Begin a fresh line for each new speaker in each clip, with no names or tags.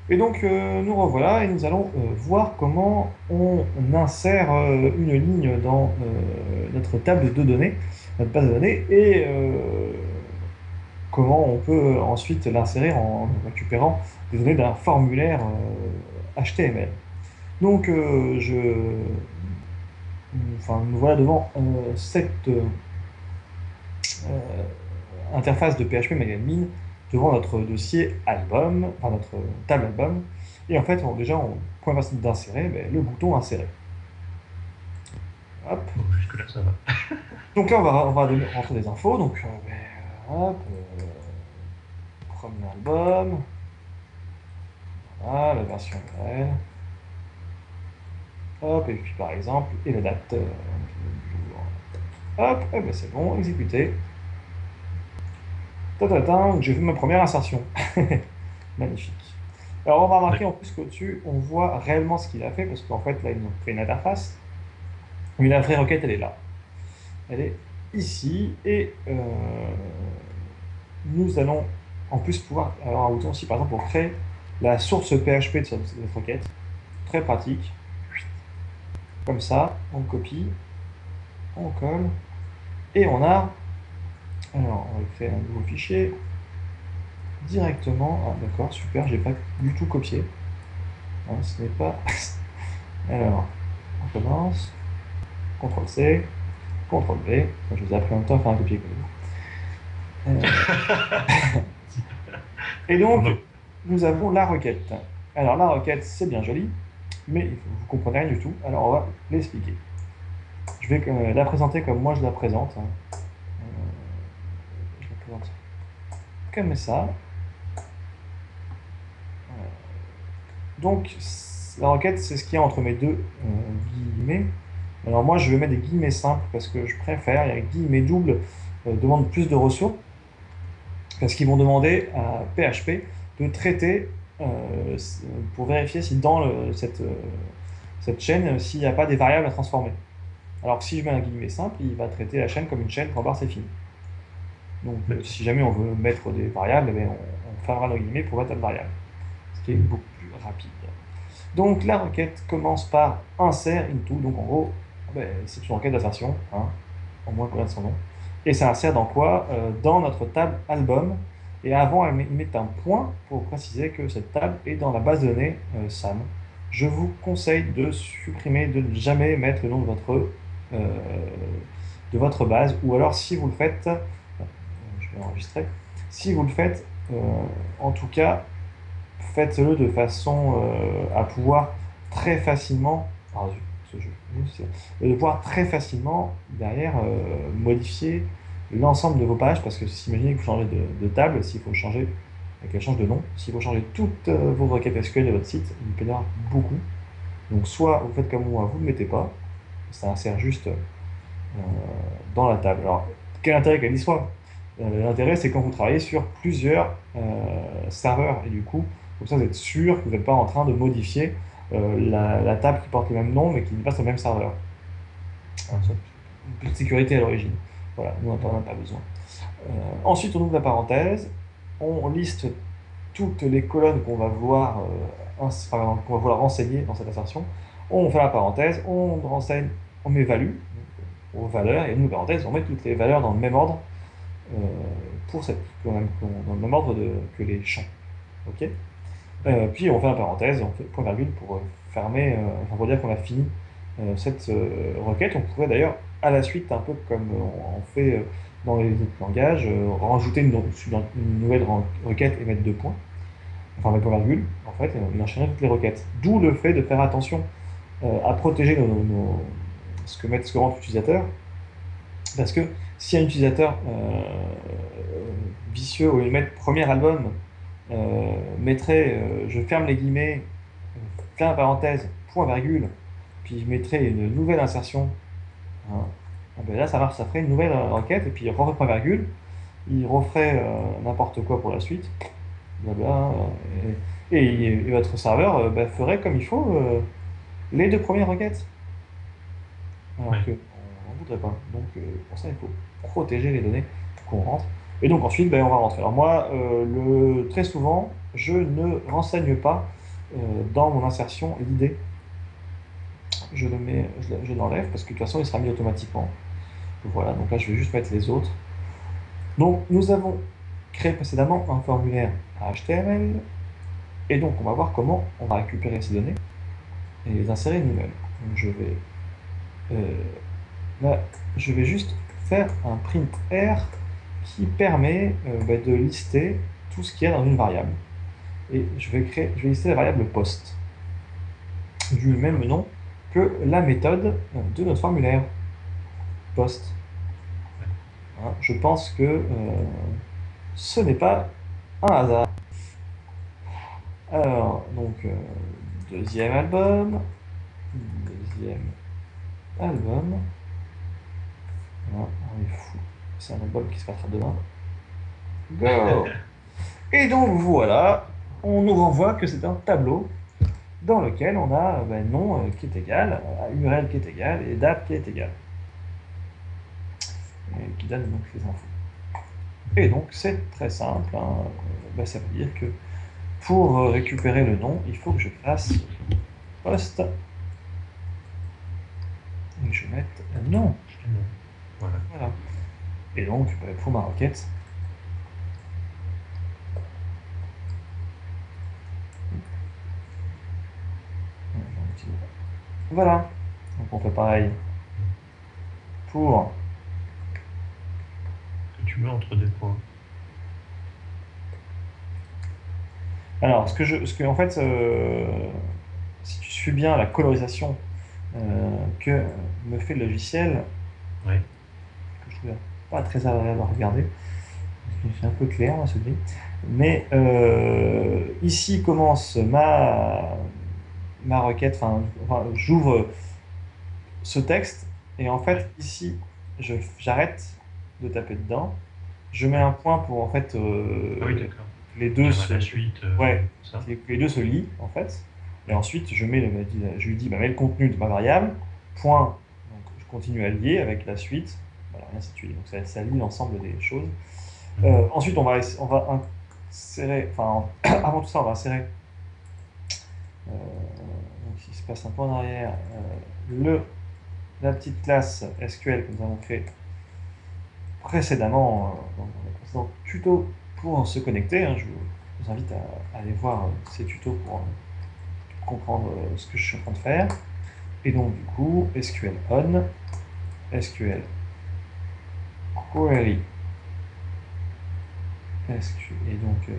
Et donc, nous revoilà et nous allons voir comment on insère une ligne dans notre table de données, notre base de données, et comment on peut ensuite l'insérer en récupérant des données d'un formulaire HTML. Donc, enfin, nous voilà devant cette interface de PHP MyAdmin devant notre dossier album, enfin notre table album. Et en fait, déjà, point facile d'insérer, ben, le bouton insérer. Hop.
Bon, jusque-là, ça va.
Donc là, on va rentrer des infos. Donc, ben, hop, premier album, voilà, la version URL. Hop, et puis par exemple, et la date du jour. Hop, eh ben, c'est bon, exécuté. Donc j'ai fait ma première insertion. Magnifique. Alors on va remarquer en
D'accord.
plus qu'au-dessus, on voit réellement ce qu'il a fait, parce qu'en fait là, ils ont fait une interface. Mais la vraie requête, elle est là. Elle est ici, et nous allons en plus pouvoir avoir un bouton aussi, par exemple, pour créer la source PHP de cette requête. Très pratique. Comme ça, on copie, on colle, et on a... Alors, on va créer un nouveau fichier directement. Ah, d'accord, super, j'ai pas du tout copié. Hein, ce n'est pas... Alors, on commence. CTRL-C, CTRL-V. Je vous ai appris en même temps à faire un copier-coller. Et donc,
Non.
nous avons la requête. Alors, la requête, c'est bien joli, mais vous ne comprenez rien du tout. Alors, on va l'expliquer. Je vais la présenter comme moi je la présente, hein. Je la présente comme ça. Donc, la requête, c'est ce qu'il y a entre mes deux guillemets. Alors, moi, je vais mettre des guillemets simples parce que je préfère. Les guillemets doubles demandent plus de ressources parce qu'ils vont demander à PHP de traiter pour vérifier si dans cette chaîne, s'il n'y a pas des variables à transformer. Alors que si je mets un guillemet simple, il va traiter la chaîne comme une chaîne, point barre, c'est fini. Donc
D'accord.
si jamais on veut mettre des variables, eh bien, on fermera nos guillemets pour mettre une variable, ce qui est beaucoup plus rapide. Donc la requête commence par insert into, donc en gros, ben, c'est une requête d'assertion, hein, au moins connaître son nom. Et ça insère dans quoi? Dans notre table album. Et avant, il met un point pour préciser que cette table est dans la base de données SAM. Je vous conseille de supprimer, de ne jamais mettre le nom euh, de votre base. Ou alors, si vous le faites, je vais enregistrer, si vous le faites, en tout cas, faites-le de façon à pouvoir très facilement, ah, ce jeu, de pouvoir très facilement derrière modifier l'ensemble de vos pages, parce que si imaginez que vous changez de table, s'il faut changer, qu'elle change de nom, s'il faut changer toutes vos requêtes SQL de votre site, il peut y en avoir beaucoup. Donc soit vous faites comme moi, vous ne le mettez pas, ça insère juste dans la table. Alors, quel intérêt qu'elle y soit? L'intérêt, c'est quand vous travaillez sur plusieurs serveurs. Et du coup, comme ça, vous êtes sûr que vous n'êtes pas en train de modifier la table qui porte le même nom, mais qui n'est pas sur le même serveur. Hein, ça, une petite sécurité à l'origine. Voilà, nous, on n'en a pas besoin. Ensuite, on ouvre la parenthèse. On liste toutes les colonnes qu'on va voir, enfin, qu'on va vouloir renseigner dans cette assertion. On fait la parenthèse, on renseigne, on met value aux valeurs, et nous, parenthèse, on met toutes les valeurs dans le même ordre euh, pour cette, dans le même ordre que les champs. Ok.
D'accord.
Puis on fait la parenthèse, on fait point virgule pour fermer, enfin, pour dire qu'on a fini cette requête. On pourrait d'ailleurs, à la suite, un peu comme on fait dans les autres langages, rajouter une nouvelle requête et mettre deux points, enfin mettre point virgule, en fait, et on enchaîner toutes les requêtes. D'où le fait de faire attention à protéger ce que rentre l'utilisateur, parce que si un utilisateur vicieux, au lieu de mettre premier album, mettrait je ferme les guillemets, ferme la parenthèse, point virgule, puis je mettrais une nouvelle insertion, hein, ah ben là ça marche, ça ferait une nouvelle requête, et puis il referait point virgule, il referait n'importe quoi pour la suite, blabla, et votre serveur ben, ferait comme il faut les deux premières requêtes. Alors
Ouais.
qu'on ne voudrait pas. Donc pour ça, il faut protéger les données qu'on rentre. Et donc ensuite, ben, on va rentrer. Alors moi, très souvent, je ne renseigne pas dans mon insertion l'idée. Je l'enlève parce que de toute façon il sera mis automatiquement. Voilà, donc là je vais juste mettre les autres. Donc nous avons créé précédemment un formulaire HTML et donc on va voir comment on va récupérer ces données et les insérer nous-mêmes. Donc là, je vais juste faire un print R qui permet de lister tout ce qu'il y a dans une variable. Et je vais lister la variable post du même nom que la méthode de notre formulaire post. Hein, je pense que ce n'est pas un hasard. Alors, donc, deuxième album. Ah, on est fou. C'est un album qui se passera demain. Go! Et donc voilà, on nous renvoie que c'est un tableau dans lequel on a nom qui est égal, URL qui est égal et date qui est égale. Et qui donne donc les infos. Et donc c'est très simple, hein. Ça veut dire que pour récupérer le nom, il faut que je fasse post et que je mette nom.
Voilà.
Et donc pour ma requête, voilà. Donc on fait pareil pour.
Que tu mets entre deux points.
Alors, en fait, si tu suis bien la colorisation que me fait le logiciel,
Ouais.
que je trouve pas très agréable à regarder, c'est un peu clair là, ce gris. Mais ici commence ma requête, enfin, j'ouvre ce texte et en fait ici j'arrête de taper dedans, je mets un point pour en fait
Ah oui, d'accord.
les deux
La suite,
ouais,
ça.
que les deux se lient en fait. Et ensuite je lui dis bah, mets le contenu de ma variable, point, donc je continue à lier avec la suite, voilà, et ainsi de suite. Donc ça lie l'ensemble des choses. Ensuite on va insérer, enfin avant tout ça on va insérer, donc il se passe un peu en arrière, la petite classe SQL que nous avons créée précédemment dans le précédent tuto pour se connecter. Hein. Je vous invite à aller voir ces tutos pour comprendre ce que je suis en train de faire. Et donc du coup, SQL on, SQL query, SQL, et donc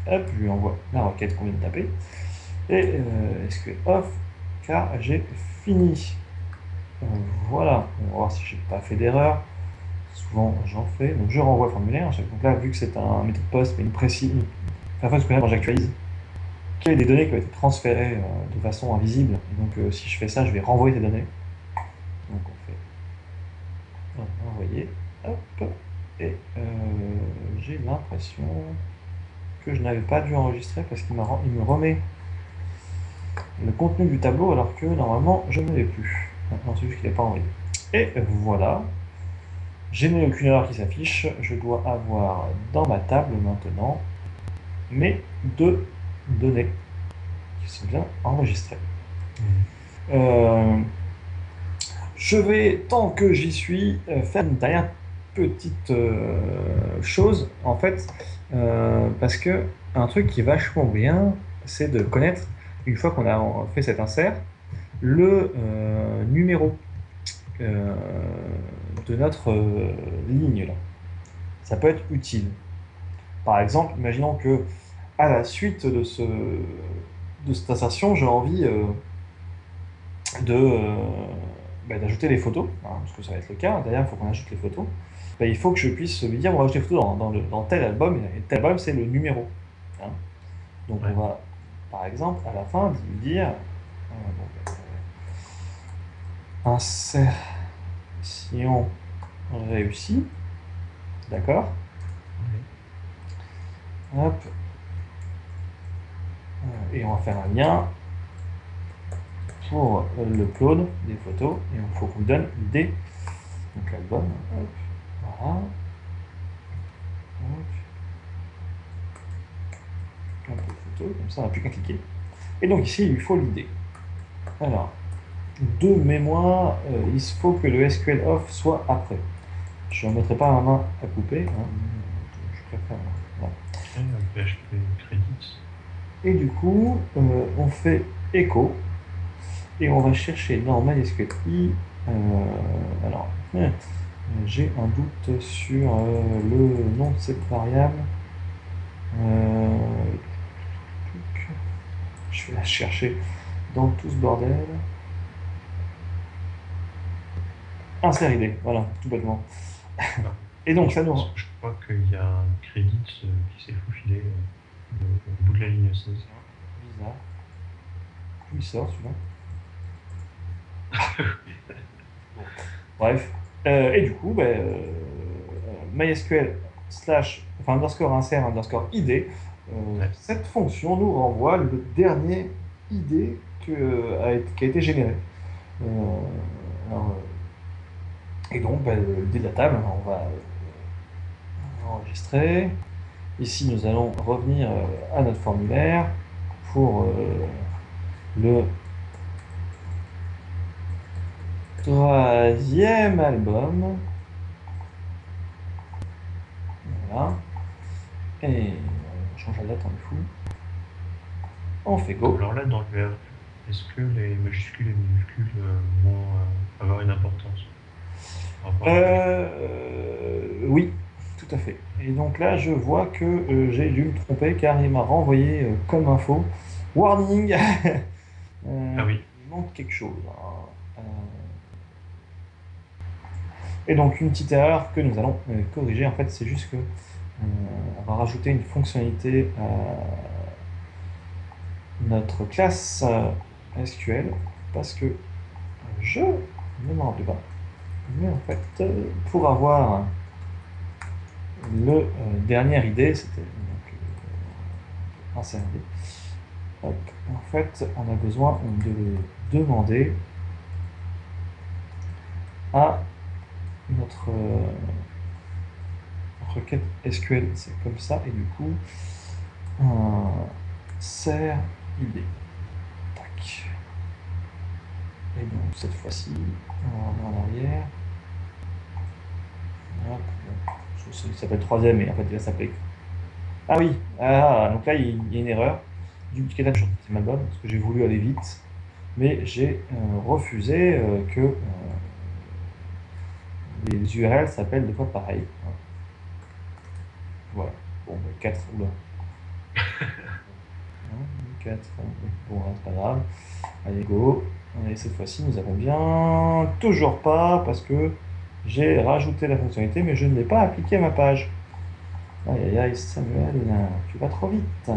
hop, je lui envoie la requête qu'on vient de taper, et SQL off, car j'ai fini. Voilà, on va voir si j'ai pas fait d'erreur. Souvent j'en fais, donc je renvoie le formulaire. Donc là, vu que c'est un méthode post, mais une précise, la fois que j'actualise, qu'il y a des données qui ont été transférées de façon invisible. Et donc si je fais ça, je vais renvoyer ces données. Donc on fait envoyer, hop, et j'ai l'impression que je n'avais pas dû enregistrer parce qu'il me remet le contenu du tableau alors que normalement je ne l'ai plus. Maintenant c'est juste qu'il n'est pas envoyé. Et voilà. Je n'ai aucune erreur qui s'affiche. Je dois avoir dans ma table maintenant mes deux données qui sont bien enregistrées. Je vais, tant que j'y suis, faire une dernière petite chose, en fait, parce que un truc qui est vachement bien, c'est de connaître, une fois qu'on a fait cet insert, le numéro de notre ligne là. Ça peut être utile. Par exemple, imaginons que à la suite de cette insertion, j'ai envie d'ajouter les photos, hein, parce que ça va être le cas. D'ailleurs, il faut qu'on ajoute les photos. Il faut que je puisse lui dire on va ajouter les photos dans tel album, et tel album c'est le numéro. Hein. Donc on va, par exemple, à la fin lui dire insertion réussie, d'accord. Hop. Et on va faire un lien pour l'upload des photos, et il faut qu'on lui donne l'idée. Donc l'album, hop, voilà. Hop. tuto, comme ça on n'a plus qu'à cliquer. Et donc ici, il lui faut l'idée. Alors, de mémoire, il faut que le SQL off soit après. Je ne mettrai pas ma main à couper, hein. Je préfère. Voilà.
Ok, un PHP credits.
Et du coup, on fait echo et on va chercher dans MySQLi. Alors, j'ai un doute sur le nom de cette variable. Euh, je vais la chercher dans tout ce bordel. Insert ID, voilà, tout bêtement.
Ah.
Et donc, ça nous.
Je crois qu'il y a un credits qui s'est faufilé au bout de la ligne 16.
Bizarre. D'où il sort celui-là? Bref. Et du coup, ben, MySQL slash, enfin, underscore insert underscore ID,
Ouais.
cette fonction nous renvoie le dernier ID qui a été généré. Euh, alors, et donc, ben, dès la table, on va enregistrer. Ici, nous allons revenir à notre formulaire pour le troisième album. Voilà. Et on change la date, on est fou. On fait go.
Alors là, dans le verbe, est-ce que les majuscules et les minuscules vont avoir une importance par rapport à la
Oui, tout à fait. Et donc là, je vois que j'ai dû me tromper car il m'a renvoyé comme info. Warning!
Ah oui,
Il manque quelque chose, hein. Et donc, une petite erreur que nous allons corriger. En fait, c'est juste que on va rajouter une fonctionnalité à notre classe SQL parce que je ne m'en rappelle pas. Mais en fait, pour avoir le dernier ID, c'était donc un CRD. Hop. En fait, on a besoin de demander à notre requête SQL, c'est comme ça, et du coup, un ser ID. Tac. Et donc, cette fois-ci, on va en arrière. Hop. Il s'appelle troisième, mais en fait, il va s'appeler. Ah oui, donc là, il y a une erreur. Duplicate action, c'est mal bon, parce que j'ai voulu aller vite, mais j'ai refusé que les URL s'appellent deux fois pareil. Voilà. Bon, 4, oula. 4, bon, c'est pas grave. Allez, go. Et cette fois-ci, nous avons bien toujours pas, parce que j'ai rajouté la fonctionnalité, mais je ne l'ai pas appliquée à ma page. Aïe aïe aïe, Samuel, tu vas trop vite.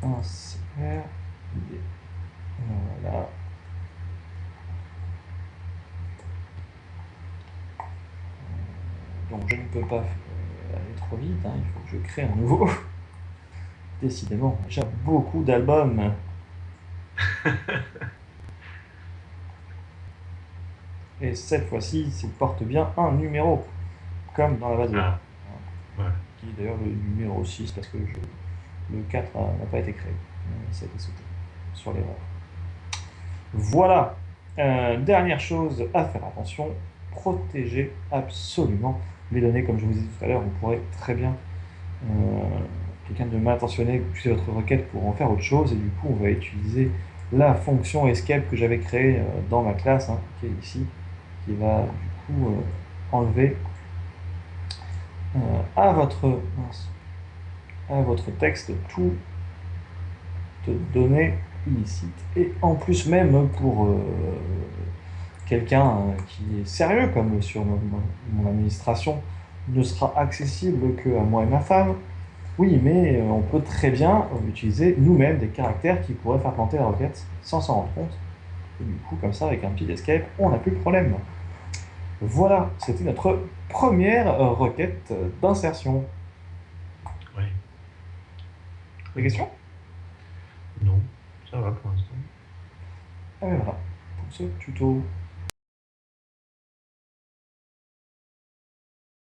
Insert. Voilà. Donc je ne peux pas aller trop vite, hein, il faut que je crée un nouveau. Décidément, j'ai beaucoup d'albums. Et cette fois-ci, il porte bien un numéro, comme dans la base de données.
ah, voilà.
Qui est d'ailleurs le numéro 6, parce que le 4 n'a pas été créé. Ça a été sauté sur l'erreur. Voilà. Dernière chose à faire attention, protégez absolument les données. Comme je vous ai dit tout à l'heure, vous pourrez très bien, quelqu'un de mal intentionné, utiliser votre requête pour en faire autre chose. Et du coup, on va utiliser la fonction escape que j'avais créée dans ma classe, hein, qui est ici, qui va du coup enlever à votre texte toutes données illicites. Et en plus, même pour quelqu'un qui est sérieux, comme sur mon administration, ne sera accessible qu'à moi et ma femme. Oui, mais on peut très bien utiliser nous-mêmes des caractères qui pourraient faire planter la requête sans s'en rendre compte. Et du coup, comme ça, avec un petit escape, on n'a plus de problème. Voilà, c'était notre première requête d'insertion.
Oui.
Des questions?
Non, ça va pour l'instant.
Ah ben voilà, pour ce tuto.